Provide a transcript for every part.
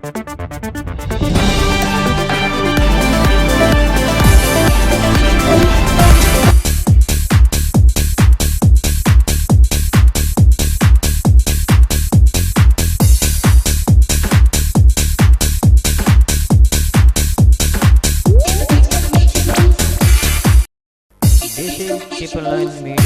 This is Triple Line Media.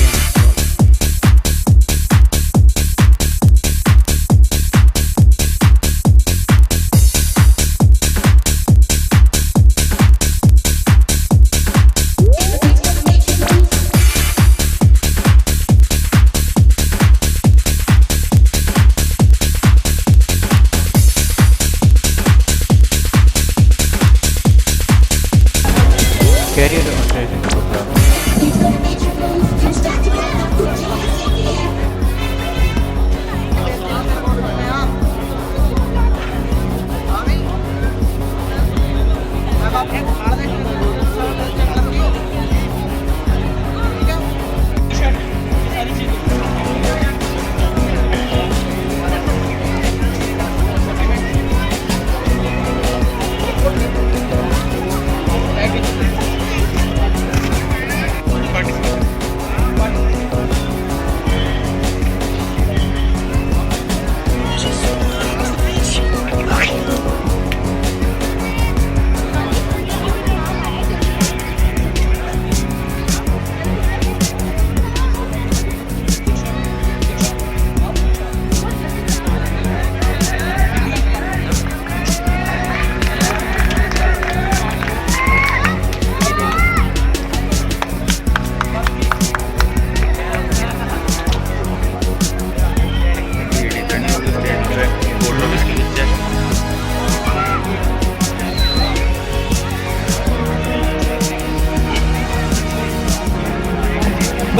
Career Training Program.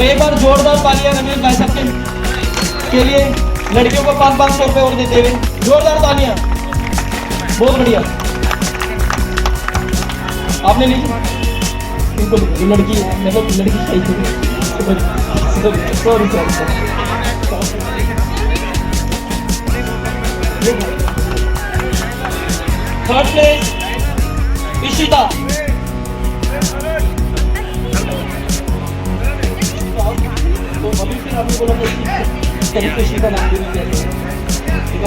एक बार जोरदार तालियां रमेश भाई साहब के लिए, लड़कियों को 500 रुपए और देते हुए जोरदार तालियां। बहुत बढ़िया, आपने ली इनको, लड़की मतलब लड़की सही थी। Sorry third place Ishita. तो अभी फिर आपने बोला तरीके से नाम भी नहीं दिया।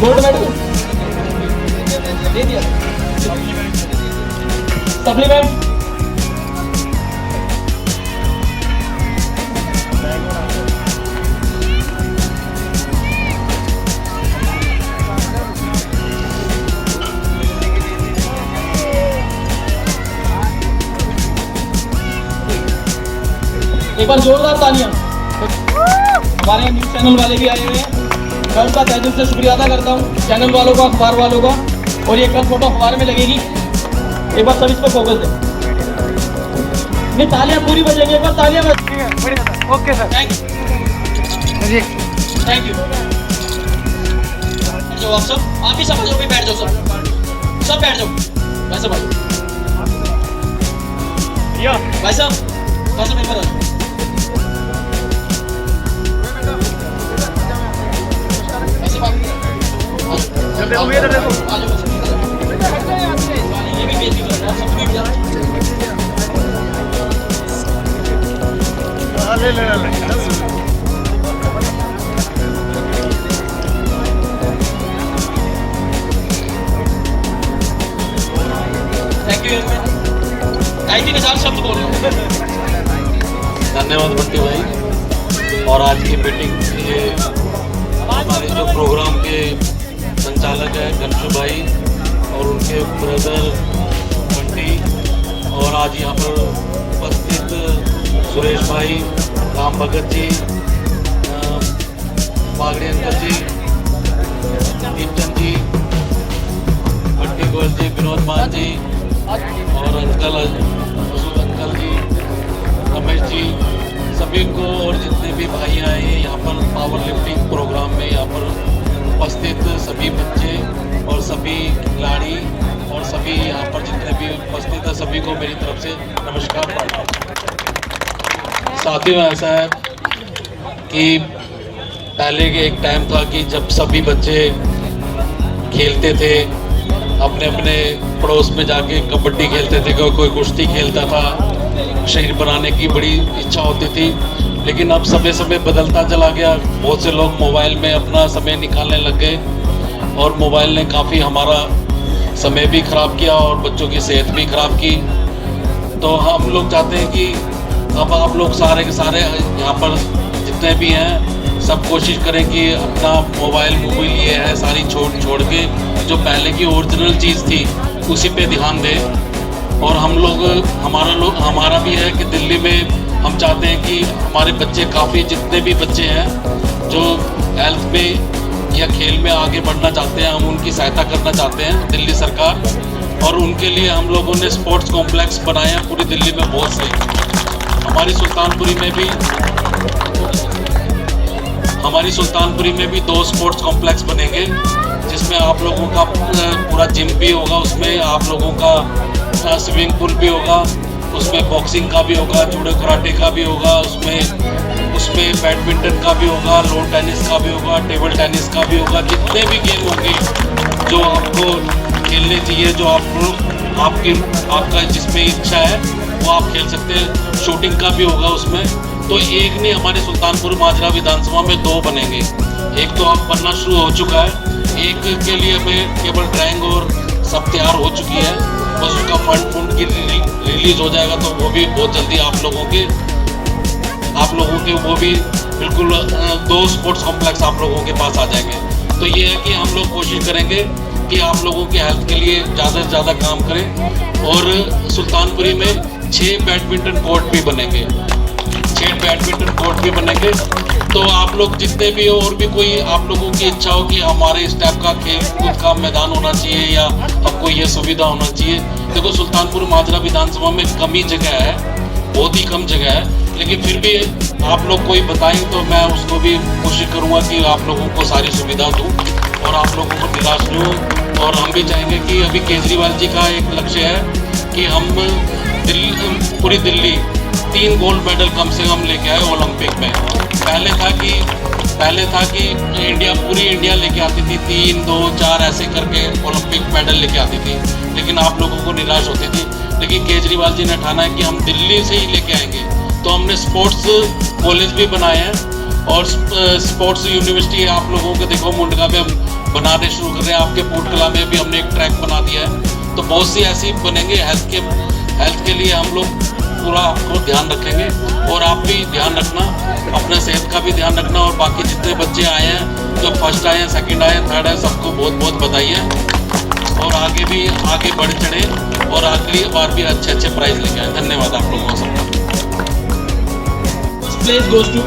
गोल्ड मेडल दे दिया। सप्लीमेंट एक बार जोरदार तालियां। हमारे न्यूज चैनल वाले भी आए हुए हैं, मैं उनका तहे दिल से शुक्रिया अदा करता हूँ, चैनल वालों का, अखबार वालों का। और ये कल फोटो अखबार में लगेगी, एक बार सब इस पर फोकस दें। नहीं, तालियां पूरी बजेंगी, एक बार तालियां बज। Okay sir, thank you, thank you. जो आप सब, आप भी समझ लो, बैठ जाओ, सब बैठ जाओ भाई साहब, भाई साहब एक बार थैंक यू। 2,500 शब्द बोल रहे हो। धन्यवाद बंटी भाई। और आज की मीटिंग ये हमारे जो प्रोग्राम के संचालक है गंशु भाई और उनके ब्रदर बंटी, और आज यहाँ पर उपस्थित सुरेश भाई, राम भगत जी, साथियों ऐसा है कि पहले के एक टाइम था कि जब सभी बच्चे खेलते थे, अपने अपने पड़ोस में जाके कबड्डी खेलते थे, कोई कुश्ती खेलता था, शरीर बनाने की बड़ी इच्छा होती थी। लेकिन अब समय समय बदलता चला गया, बहुत से लोग मोबाइल में अपना समय निकालने लग गए और मोबाइल ने काफ़ी हमारा समय भी ख़राब किया और बच्चों की सेहत भी ख़राब की। तो हम लोग चाहते हैं कि अब आप लोग सारे के सारे यहाँ पर जितने भी हैं सब कोशिश करें कि अपना मोबाइल लिए है सारी छोड़ के जो पहले की ओरिजिनल चीज़ थी उसी पे ध्यान दें। और हम लोग हमारा भी है कि दिल्ली में हम चाहते हैं कि हमारे बच्चे काफ़ी जितने भी बच्चे हैं जो हेल्थ में या खेल में आगे बढ़ना चाहते हैं, हम उनकी सहायता करना चाहते हैं दिल्ली सरकार। और उनके लिए हम लोगों ने स्पोर्ट्स कॉम्प्लेक्स बनाए हैं पूरी दिल्ली में बहुत से। हमारी सुल्तानपुरी में भी 2 स्पोर्ट्स कॉम्प्लेक्स बनेंगे जिसमें आप लोगों का पूरा जिम भी होगा, उसमें आप लोगों का स्विमिंग पूल भी होगा, उसमें बॉक्सिंग का भी होगा, जूडो कराटे का भी होगा, उसमें बैडमिंटन का भी होगा, लॉन टेनिस का भी होगा, टेबल टेनिस का भी होगा। जितने भी गेम होंगे जो आपको खेलने चाहिए, जो आपका जिसमें इच्छा है वो आप खेल सकते हैं। शूटिंग का भी होगा उसमें। तो एक नहीं, हमारे सुल्तानपुर माजरा विधानसभा में 2 बनेंगे। एक तो अब बनना शुरू हो चुका है, एक के लिए हमें केवल ड्राइंग और सब तैयार हो चुकी है, बस उसका फंड की रिलीज हो जाएगा तो वो भी बहुत जल्दी आप लोगों के वो भी बिल्कुल 2 स्पोर्ट्स कॉम्प्लेक्स आप लोगों के पास आ जाएंगे। तो ये है कि हम लोग कोशिश करेंगे कि आप लोगों के हेल्थ के लिए ज़्यादा से ज़्यादा काम करें। और सुल्तानपुरी में 6 बैडमिंटन कोर्ट भी बनेंगे, 6 बैडमिंटन कोर्ट भी बनेंगे। तो आप लोग जितने भी हो और भी कोई आप लोगों की इच्छा हो कि हमारे इस टाइप का खेल कूद का मैदान होना चाहिए या आपको ये सुविधा होना चाहिए। देखो सुल्तानपुर माजरा विधानसभा में कम ही जगह है, बहुत ही कम जगह है, लेकिन फिर भी आप लोग कोई बताएं तो मैं उसको भी कोशिश करूँगा कि आप लोगों को सारी सुविधा दूँ और आप लोगों को निराश नहीं हो। और हम भी चाहेंगे कि अभी केजरीवाल जी का एक लक्ष्य है कि हम पूरी दिल्ली 3 गोल्ड मेडल कम से कम लेके आए ओलंपिक में। पहले था कि पूरी इंडिया लेके आती थी 3, 2, 4 ऐसे करके ओलंपिक मेडल लेके आती थी, लेकिन आप लोगों को निराश होती थी। लेकिन केजरीवाल जी ने ठाना है कि हम दिल्ली से ही लेके आएंगे। तो हमने स्पोर्ट्स कॉलेज भी बनाए हैं और स्पोर्ट्स यूनिवर्सिटी आप लोगों को देखो मुंडका में हम बनाने शुरू कर रहे हैं। आपके पोटकला में भी हमने एक ट्रैक बना दिया है। तो बहुत सी ऐसी बनेंगे। हेल्थ के लिए हम लोग पूरा आपको ध्यान रखेंगे और आप भी ध्यान रखना, अपने सेहत का भी ध्यान रखना। और बाकी जितने बच्चे आए हैं, जो फर्स्ट आए हैं, सेकंड आए हैं, थर्ड आए, सबको बहुत बहुत बधाई है और आगे बढ़ चढ़े और अगली बार भी अच्छे प्राइज लेके आए। धन्यवाद आप लोगों को सबका। Place goes to